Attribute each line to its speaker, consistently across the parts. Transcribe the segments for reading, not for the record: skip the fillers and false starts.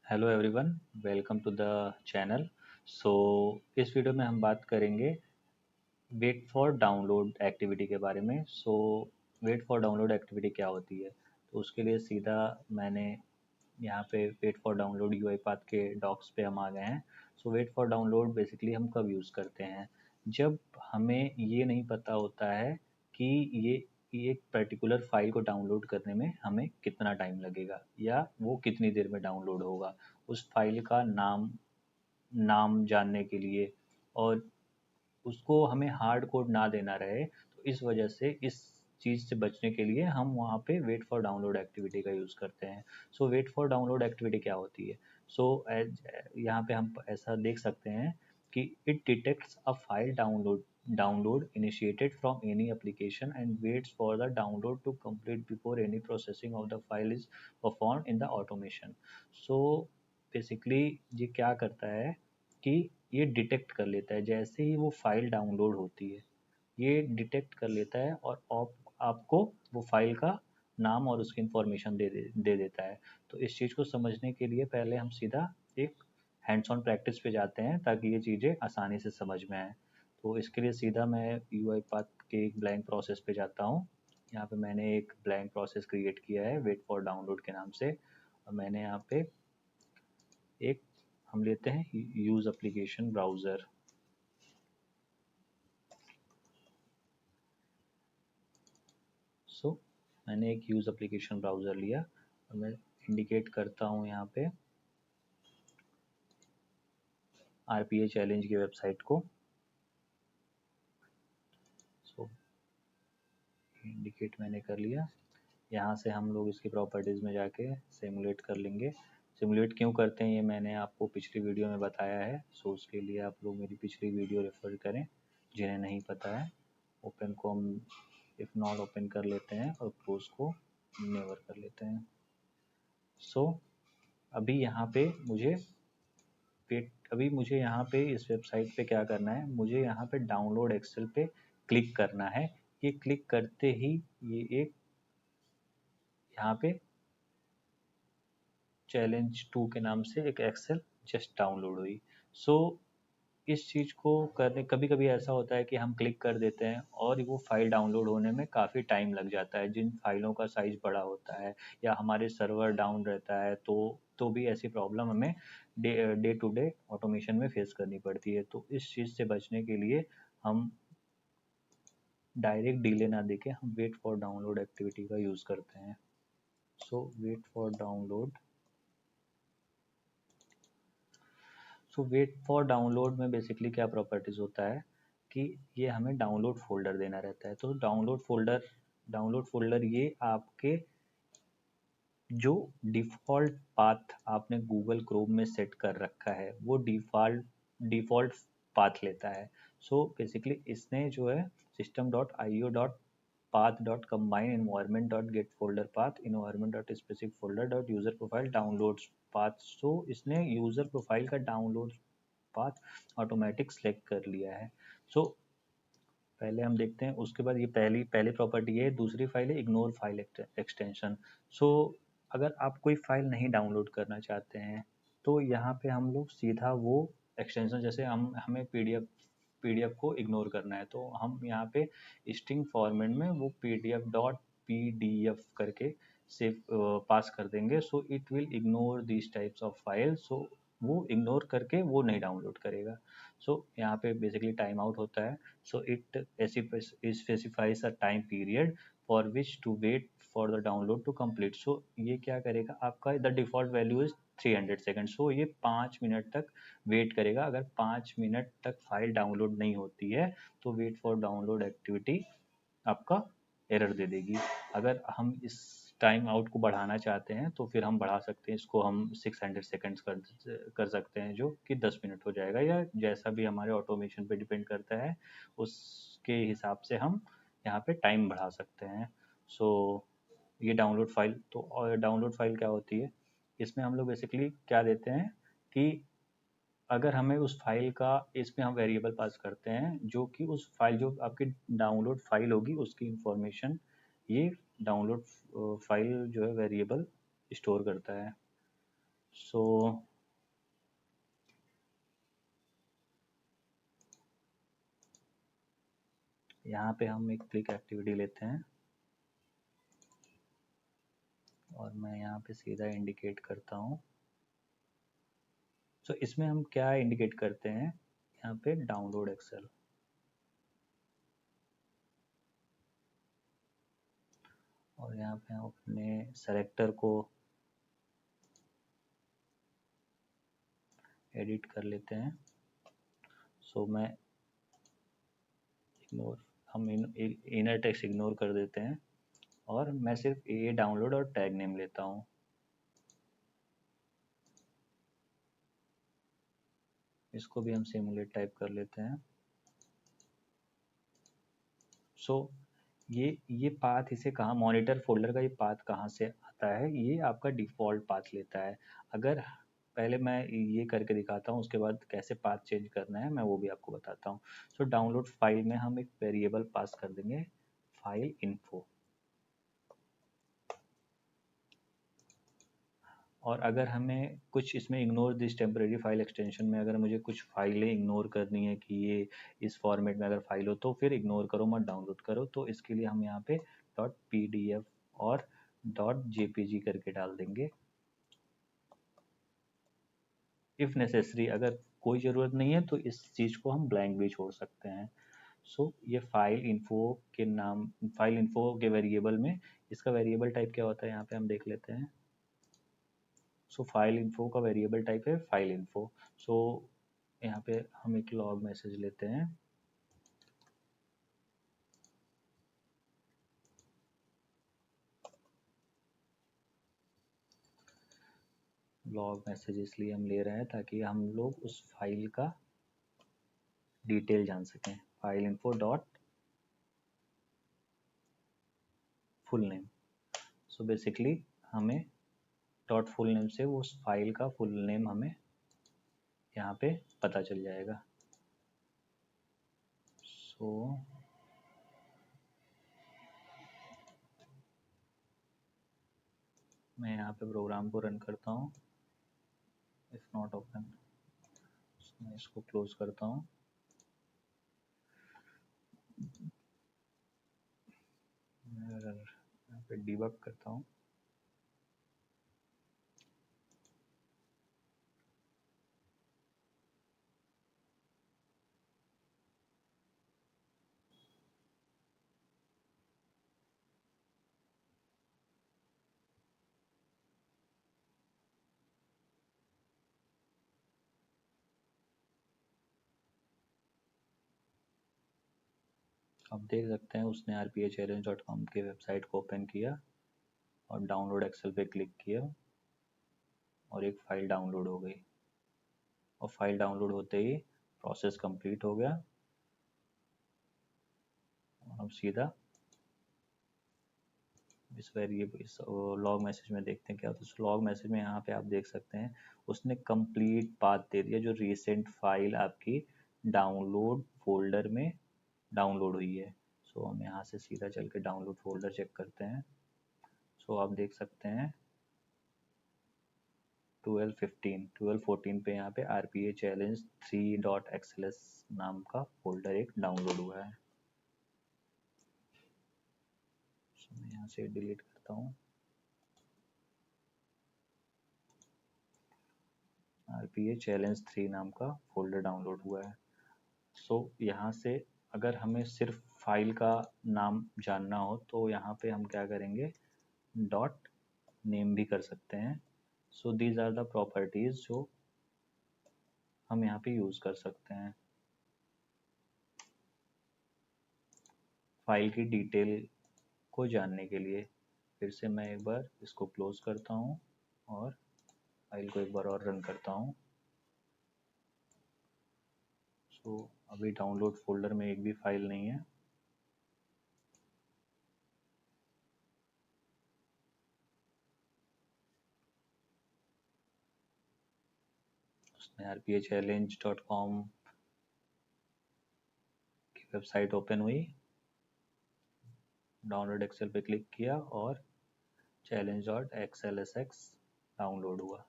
Speaker 1: Hello everyone, welcome to the channel. So इस video में हम बात करेंगे वेट फॉर डाउनलोड एक्टिविटी के बारे में। वेट फॉर डाउनलोड एक्टिविटी क्या होती है, तो उसके लिए सीधा मैंने यहाँ पे वेट फॉर डाउनलोड यूआईपाथ के डॉक्स पे हम आ गए हैं। वेट फॉर डाउनलोड बेसिकली हम कब यूज़ करते हैं, जब हमें ये नहीं पता होता है कि ये एक पर्टिकुलर फाइल को डाउनलोड करने में हमें कितना टाइम लगेगा या वो कितनी देर में डाउनलोड होगा। उस फाइल का नाम नाम जानने के लिए, और उसको हमें हार्ड कोड ना देना रहे, तो इस वजह से इस चीज़ से बचने के लिए हम वहाँ पे वेट फॉर डाउनलोड एक्टिविटी का यूज़ करते हैं। वेट फॉर डाउनलोड एक्टिविटी क्या होती है? एज यहाँ पे हम ऐसा देख सकते हैं कि it detects a file download initiated from any application and waits for the download to complete before any processing of the file is perform in the automation. So basically ये क्या करता है कि ये डिटेक्ट कर लेता है जैसे ही वो फाइल डाउनलोड होती है, ये डिटेक्ट कर लेता है और आपको वो फाइल का नाम और उसकी इंफॉर्मेशन दे देता है। तो इस चीज़ को समझने के लिए पहले हम सीधा एक हैंड्स ऑन प्रैक्टिस पे जाते हैं ताकि ये चीज़ें आसानी से समझ में आए। तो इसके लिए सीधा मैं यूआई पाथ के एक ब्लैंक प्रोसेस पे जाता हूँ। यहाँ पे मैंने एक ब्लैंक प्रोसेस क्रिएट किया है वेट फॉर डाउनलोड के नाम से, और मैंने यहाँ पे एक हम लेते हैं यूज़ एप्लीकेशन ब्राउज़र। मैंने एक यूज़ एप्लीकेशन ब्राउज़र लिया और मैं इंडिकेट करता हूँ यहाँ पे आरपीए चैलेंज की वेबसाइट को। इंडिकेट मैंने कर लिया। यहाँ से हम लोग इसकी प्रॉपर्टीज़ में जाके सिमुलेट कर लेंगे। सिमुलेट क्यों करते हैं ये मैंने आपको पिछली वीडियो में बताया है, उसके लिए आप लोग मेरी पिछली वीडियो रेफर करें जिन्हें नहीं पता है। ओपन को हम इफ़ नॉट ओपन कर लेते हैं और क्लोज को नेवर कर लेते हैं। अभी यहाँ पे मुझे यहाँ पे इस वेबसाइट पे क्या करना है, मुझे यहाँ पे डाउनलोड एक्सेल पे क्लिक करना है। ये क्लिक करते ही ये एक यहाँ पे चैलेंज 2 के नाम से एक एक्सेल जस्ट डाउनलोड हुई। सो इस चीज़ को करने कभी कभी ऐसा होता है कि हम क्लिक कर देते हैं और वो फाइल डाउनलोड होने में काफ़ी टाइम लग जाता है, जिन फाइलों का साइज़ बड़ा होता है या हमारे सर्वर डाउन रहता है, तो भी ऐसी प्रॉब्लम हमें डे टू डे ऑटोमेशन में फेस करनी पड़ती है। तो इस चीज़ से बचने के लिए हम डायरेक्ट डिले ना देके हम वेट फॉर डाउनलोड एक्टिविटी का यूज़ करते हैं। Wait for download wait for download में बेसिकली क्या प्रॉपर्टीज़ होता है कि ये हमें डाउनलोड फोल्डर देना रहता है। तो डाउनलोड फोल्डर ये आपके जो डिफ़ॉल्ट पाथ आपने गूगल क्रोम में सेट कर रखा है वो डिफ़ॉल्ट पाथ लेता है। बेसिकली इसने जो है system.io.path.combine environment.get-folder-path environment.specific-folder.user-profile-downloads पाथ। इसने यूज़र प्रोफाइल का डाउनलोड पाथ ऑटोमेटिक सेलेक्ट कर लिया है। पहले हम देखते हैं, उसके बाद ये पहली प्रॉपर्टी है। दूसरी फाइल है इग्नोर फाइल एक्सटेंशन। अगर आप कोई फाइल नहीं डाउनलोड करना चाहते हैं तो यहाँ पे हम लोग सीधा वो एक्सटेंशन, जैसे हमें पीडीएफ को इग्नोर करना है तो हम यहाँ पे स्ट्रिंग फॉर्मेट में वो pdf करके सेव पास कर देंगे। It will ignore this types of file. वो इग्नोर करके वो नहीं डाउनलोड करेगा। यहाँ पे बेसिकली टाइम आउट होता है। it specifies a time period for which to wait for the download to complete। ये क्या करेगा, आपका the default value is 300 second. ये 5 मिनट तक वेट करेगा। अगर 5 मिनट तक फाइल डाउनलोड नहीं होती है तो वेट फॉर डाउनलोड एक्टिविटी आपका एरर दे देगी। अगर हम इस टाइम आउट को बढ़ाना चाहते हैं तो फिर हम बढ़ा सकते हैं, इसको हम 600 सेकेंड्स कर सकते हैं, जो कि 10 मिनट हो जाएगा, या जैसा भी हमारे ऑटोमेशन पे डिपेंड करता है उसके हिसाब से हम यहाँ पे टाइम बढ़ा सकते हैं। ये डाउनलोड फाइल, तो और डाउनलोड फाइल क्या होती है, इसमें हम लोग बेसिकली क्या देते हैं कि अगर हमें उस फाइल का, इसमें हम वेरिएबल पास करते हैं जो कि उस फाइल, जो आपकी डाउनलोड फाइल होगी उसकी इंफॉर्मेशन ये डाउनलोड फाइल जो है वेरिएबल स्टोर करता है। सो यहाँ पे हम एक क्लिक एक्टिविटी लेते हैं और मैं यहाँ पे सीधा इंडिकेट करता हूँ। सो इसमें हम क्या इंडिकेट करते हैं, यहाँ पे डाउनलोड एक्सेल, और यहाँ पे हम अपने सेलेक्टर को एडिट कर लेते हैं। सो मैं इग्नोर, हम इनर टेक्स्ट इग्नोर कर देते हैं और मैं सिर्फ ये डाउनलोड और टैग नेम लेता हूँ। इसको भी हम सिमुलेट टाइप कर लेते हैं। सो ये पाथ इसे कहाँ, मॉनिटर फोल्डर का ये पाथ कहाँ से आता है, ये आपका डिफ़ॉल्ट पाथ लेता है। अगर पहले मैं ये करके दिखाता हूँ, उसके बाद कैसे पाथ चेंज करना है मैं वो भी आपको बताता हूँ। सो डाउनलोड फाइल में हम एक वेरिएबल पास कर देंगे, फाइल इन्फो। और अगर हमें कुछ इसमें ignore this temporary file extension में अगर मुझे कुछ फाइलें इग्नोर करनी है कि ये इस फॉर्मेट में अगर फाइल हो तो फिर इग्नोर करो मत डाउनलोड करो, तो इसके लिए हम यहाँ पे डॉट पीडीएफ और डॉट जेपीजी करके डाल देंगे। इफ़ नेसेसरी, अगर कोई ज़रूरत नहीं है तो इस चीज़ को हम ब्लैंक भी छोड़ सकते हैं। सो ये फाइल इन्फो के नाम, फाइल इन्फो के वेरिएबल में इसका वेरिएबल टाइप क्या होता है यहाँ पे हम देख लेते हैं। सो फाइल इन्फो का वेरिएबल टाइप है फाइल इन्फो। सो यहाँ पे हम एक लॉग मैसेज लेते हैं, लॉग मैसेज इसलिए हम ले रहे हैं ताकि हम लोग उस फाइल का डिटेल जान सकें। File info dot full name. So basically हमें डॉट फुल नेम से उस फाइल का फुल नेम हमें यहाँ पे पता चल जाएगा। सो मैं यहाँ पे प्रोग्राम को रन करता हूँ, इफ़ नॉट ओपन, मैं इसको क्लोज करता हूँ। मैं यहाँ पे डिबग करता हूँ। आप देख सकते हैं उसने rphallenge.com के वेबसाइट को ओपन किया और डाउनलोड एक्सेल पे क्लिक किया और एक फ़ाइल डाउनलोड हो गई, और फाइल डाउनलोड होते ही प्रोसेस कंप्लीट हो गया। और हम सीधा इस वेरिएबल इस लॉग मैसेज में देखते हैं क्या होता है। तो लॉग मैसेज में यहाँ पे आप देख सकते हैं उसने कंप्लीट पाथ दे दिया जो रिसेंट फाइल आपकी डाउनलोड फोल्डर में डाउनलोड हुई है। सो हम यहाँ से सीधा चल के डाउनलोड फोल्डर चेक करते हैं। सो आप देख सकते हैं 1214 पे यहाँ पे RPA चैलेंज 3.xls नाम का फोल्डर एक डाउनलोड हुआ है। सो मैं यहाँ से डिलीट करता हूँ। RPA चैलेंज 3 नाम का फोल्डर डाउनलोड हुआ है। सो यहाँ से अगर हमें सिर्फ फाइल का नाम जानना हो तो यहाँ पे हम क्या करेंगे, डॉट नेम भी कर सकते हैं। So these are the properties जो हम यहाँ पे यूज़ कर सकते हैं फाइल की डिटेल को जानने के लिए। फिर से मैं एक बार इसको क्लोज करता हूँ और फाइल को एक बार और रन करता हूँ। सो अभी डाउनलोड फोल्डर में एक भी फाइल नहीं है। उसमें rphallenge.com की वेबसाइट ओपन हुई, डाउनलोड एक्सेल पे क्लिक किया और challenge.xlsx डाउनलोड हुआ।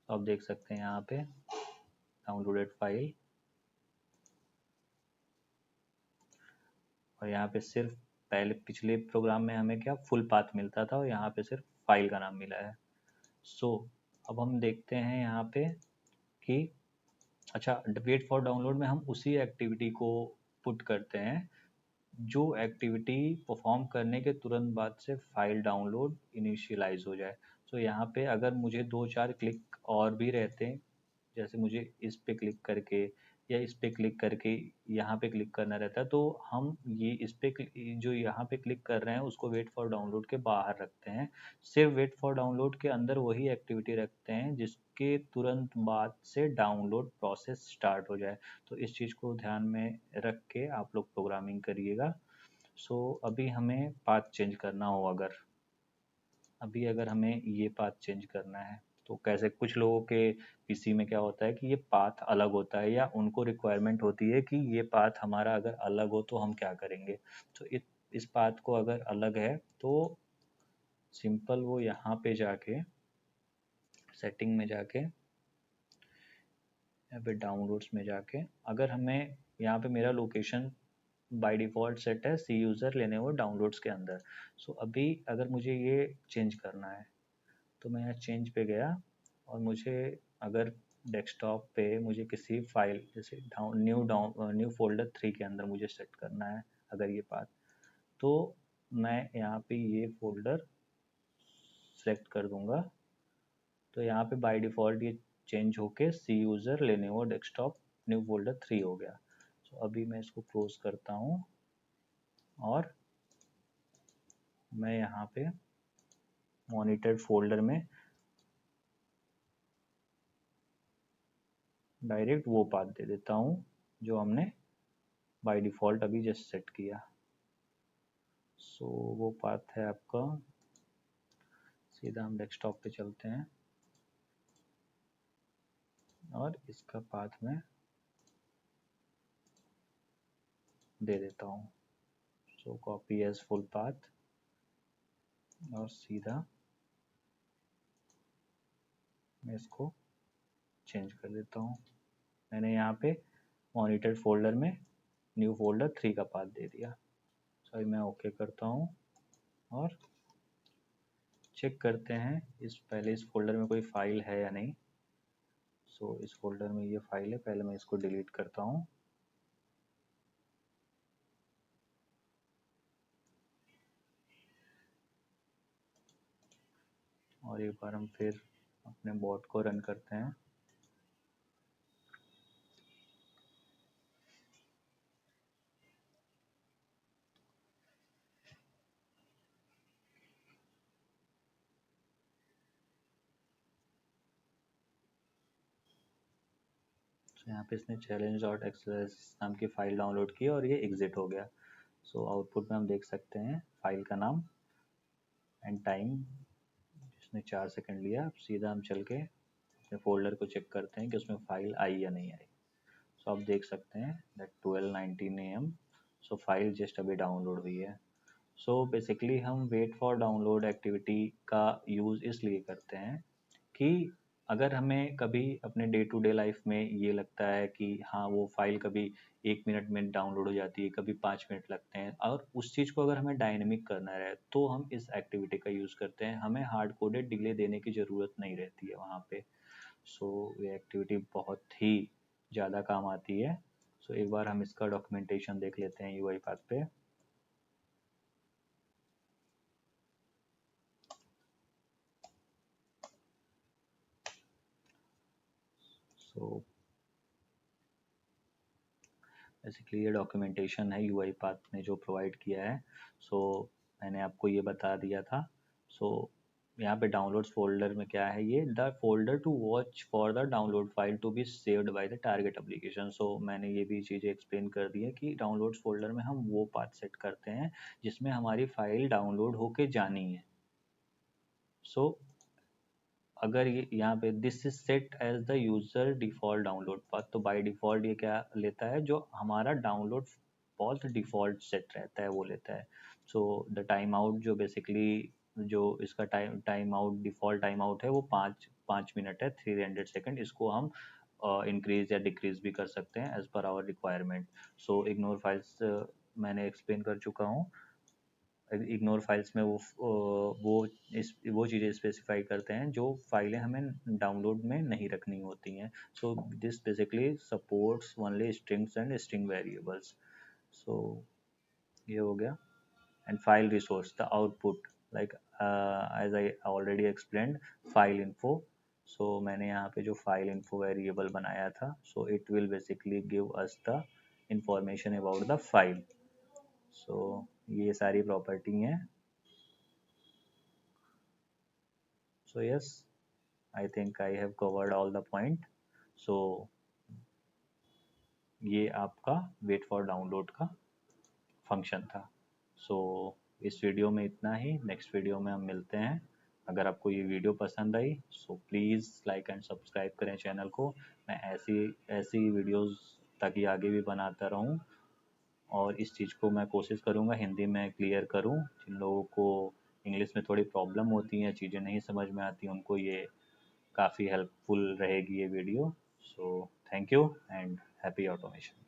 Speaker 1: तो आप देख सकते हैं यहाँ पे डाउनलोडेड फाइल, और यहाँ पे सिर्फ पहले पिछले प्रोग्राम में हमें क्या फुल पाथ मिलता था, और यहाँ पे सिर्फ फाइल का नाम मिला है। सो अब हम देखते हैं यहाँ पे कि अच्छा, वेट फॉर डाउनलोड में हम उसी एक्टिविटी को पुट करते हैं जो एक्टिविटी परफॉर्म करने के तुरंत बाद से फाइल डाउनलोड इनिशियलाइज हो जाए। तो यहाँ पे अगर मुझे 2-4 क्लिक और भी रहते हैं, जैसे मुझे इस पे क्लिक करके या इस पे क्लिक करके यहाँ पे क्लिक करना रहता है, तो हम ये इस पे जो यहाँ पे क्लिक कर रहे हैं उसको वेट फॉर डाउनलोड के बाहर रखते हैं। सिर्फ वेट फॉर डाउनलोड के अंदर वही एक्टिविटी रखते हैं जिसके तुरंत बाद से डाउनलोड प्रोसेस स्टार्ट हो जाए। तो इस चीज़ को ध्यान में रख के आप लोग प्रोग्रामिंग करिएगा। सो अभी हमें पाथ चेंज करना हो, अगर हमें ये पाथ चेंज करना है तो कैसे, कुछ लोगों के पीसी में क्या होता है कि ये पाथ अलग होता है, या उनको रिक्वायरमेंट होती है कि ये पाथ हमारा अगर अलग हो तो हम क्या करेंगे। तो इस पाथ को अगर अलग है तो सिंपल वो यहाँ पे जाके सेटिंग में जाके या फिर डाउनलोड्स में जाके, अगर हमें यहाँ पे मेरा लोकेशन बाय डिफ़ॉल्ट सेट है सी यूज़र लेनोवो डाउनलोड्स के अंदर। सो अभी अगर मुझे ये चेंज करना है तो मैं यहाँ चेंज पे गया, और मुझे अगर डेस्कटॉप पे मुझे किसी फाइल जैसे न्यू फोल्डर 3 के अंदर मुझे सेट करना है अगर ये पाथ, तो मैं यहाँ पे ये फोल्डर सेलेक्ट कर दूंगा। तो यहाँ पे बाय डिफ़ॉल्ट ये चेंज होके C user Lenovo desktop new folder 3 हो गया। तो अभी मैं इसको क्लोज करता हूँ, और मैं यहाँ पे मॉनिटर फोल्डर में डायरेक्ट वो पाथ दे देता हूँ जो हमने बाय डिफ़ॉल्ट अभी जस्ट सेट किया। सो वो पाथ है आपका, सीधा हम डेस्कटॉप पे चलते हैं और इसका पाथ मैं दे देता हूँ। So copy as full path, और सीधा मैं इसको चेंज कर देता हूँ। मैंने यहाँ पे मॉनिटर फोल्डर में न्यू फोल्डर 3 का पाथ दे दिया। सो मैं ओके करता हूँ और चेक करते हैं पहले इस फोल्डर में कोई फाइल है या नहीं। सो इस फोल्डर में ये फाइल है, पहले मैं इसको डिलीट करता हूँ। और एक बार हम फिर अपने बॉट को रन करते हैं। तो यहाँ पे इसने चैलेंज डॉट एक्सएस नाम की फ़ाइल डाउनलोड की और ये एग्ज़िट हो गया। सो आउटपुट में हम देख सकते हैं फाइल का नाम एंड टाइम, जिसने 4 सेकंड लिया। अब सीधा हम चल के अपने फोल्डर को चेक करते हैं कि उसमें फ़ाइल आई या नहीं आई। सो आप देख सकते हैं that 12:19 AM, so file just अभी डाउनलोड हुई है। सो बेसिकली हम वेट फॉर डाउनलोड एक्टिविटी का यूज़ इसलिए करते हैं कि अगर हमें कभी अपने डे टू डे लाइफ में ये लगता है कि हाँ वो फाइल कभी 1 मिनट में डाउनलोड हो जाती है, कभी 5 मिनट लगते हैं, और उस चीज़ को अगर हमें डायनेमिक करना है तो हम इस एक्टिविटी का यूज़ करते हैं। हमें हार्ड कोडेड डिले देने की ज़रूरत नहीं रहती है वहाँ पे। सो ये एक्टिविटी बहुत ही ज़्यादा काम आती है। सो एक बार हम इसका डॉक्यूमेंटेशन देख लेते हैं यूआई पाथ पे। सो बेसिकली ये डॉक्यूमेंटेशन है यूआई पाथ ने जो प्रोवाइड किया है। सो मैंने आपको ये बता दिया था। सो यहाँ पे डाउनलोड्स फोल्डर में क्या है, ये the folder to watch for the download file to be saved by the target application. So मैंने ये भी चीज़ें एक्सप्लेन कर दी है कि डाउनलोड्स फोल्डर में हम वो पाथ सेट करते हैं जिसमें हमारी फाइल डाउनलोड होके जानी है। सो अगर ये यहाँ पे this is set as the user default download path, तो बाय डिफॉल्ट ये क्या लेता है, जो हमारा डाउनलोड पाथ डिफॉल्ट सेट रहता है वो लेता है। सो द टाइम आउट जो बेसिकली जो इसका time out default time out है वो 5 मिनट है 300 सेकेंड, इसको हम इंक्रीज या डिक्रीज भी कर सकते हैं as per our requirement. So ignore files मैंने एक्सप्लेन कर चुका हूँ। इग्नोर फाइल्स में वो चीज़ें स्पेसिफाई करते हैं जो फाइलें हमें डाउनलोड में नहीं रखनी होती हैं। So this basically supports only strings and string variables. So ये हो गया। And file resource the output, like as I already explained file info. So मैंने यहाँ पे जो फाइल इन्फो वेरिएबल बनाया था, so it will basically give us the information about the file. So ये सारी प्रॉपर्टी हैं। So yes, I think I have covered all the point. So ये आपका वेट फॉर डाउनलोड का फंक्शन था। सो इस वीडियो में इतना ही, नेक्स्ट वीडियो में हम मिलते हैं। अगर आपको ये वीडियो पसंद आई सो प्लीज़ लाइक एंड सब्सक्राइब करें चैनल को। मैं ऐसी ऐसी वीडियोस ताकि आगे भी बनाता रहूं, और इस चीज़ को मैं कोशिश करूंगा हिंदी में क्लियर करूं। जिन लोगों को इंग्लिश में थोड़ी प्रॉब्लम होती हैं, चीज़ें नहीं समझ में आती, उनको ये काफ़ी हेल्पफुल रहेगी ये video. So thank you and happy automation.